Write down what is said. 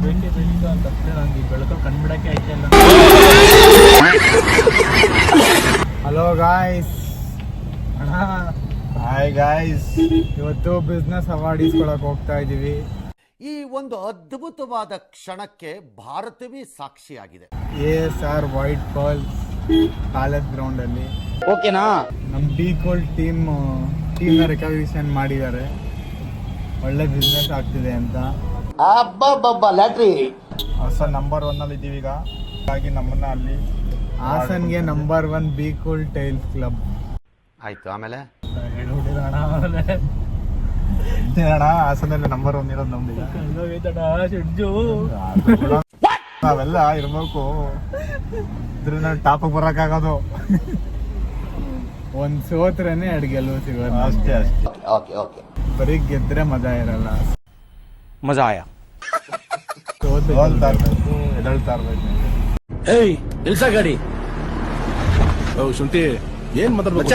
ಬೇಕೇ ಬೇಕು ಅಂತ ನಂಗೆ ಬೆಳಕ ಕಂಡ್ಬಿಡಕ್ಕೆ ಆಯ್ತಲ್ಲ. ಹಲೋ ಗಾಯ್ಸ್, ಅಣ್ಣ ಹಾಯ್ ಗಾಯ್ಸ್. ಇವತ್ತು ಬಿಸ್ನೆಸ್ ಅವಾರ್ಡ್ ಇಸ್ಕೊಳಕ್ ಹೋಗ್ತಾ ಇದೀವಿ. ಈ ಒಂದು ಅದ್ಭುತವಾದ ಕ್ಷಣಕ್ಕೆ ಭಾರತವೇ ಸಾಕ್ಷಿಯಾಗಿದೆ. ASR white pearls college ground ಅಲ್ಲಿ ಓಕೆನಾ? ನಮ್ ಬೀಕೋಲ್ ಟೀಮ್ ರೆಕಗ್ನಿಷನ್ ಮಾಡಿದ್ದಾರೆ. ಒಳ್ಳೆ ಬಿಸ್ನೆಸ್ ಆಗ್ತಿದೆ ಅಂತ. ಲ್ಯಾಟ್ರಿ ಹಾಸನ್ ನಂಬರ್ 1 ಅಲ್ಲಿ ಇದೀವಿ ಈಗ. ಹಾಗಾಗಿ ನಮ್ಮನ್ನ ಅಲ್ಲಿ ಹಾಸನ್ಗೆ ನಂಬರ್ 1 ಬೀಕೋಲ್ ಟೈಲ್ಸ್ ಕ್ಲಬ್. ಆಯ್ತು, ಆಮೇಲೆ ಅಣ್ಣ ಹಾಸನಲ್ಲಿ ನಂಬರ್ 1 ಇರೋದು ನಮ್ದು. ನಾವೆಲ್ಲ ಇರ್ಬೇಕು, ಇದ್ರೆ ನಾವು ಟಾಪಿಗೆ ಬರಕ್ಕಾಗೋದು. ಒಂದ್ ಸೋತ್ರೇನೆ 2 ಗೆಲುವು ಸಿಗೋದು ಅಷ್ಟೇ. Okay okay. ಬರೀ ಗೆದ್ರೆ ಮಜಾ ಇರಲ್ಲ. ಮಜಾ ಆಯಾ. ಸೋಲ್ತಾ ಇರ್ಬೇಕು, ಎದಳ್ತಾ ಇರ್ಬೇಕು. ಏಯ್ ಇಲ್ಸ ಗಾಡಿ. ಓ ಶುಂಠಿ ಏನ್ ಮಾತಾಡ್ಬೇಕು?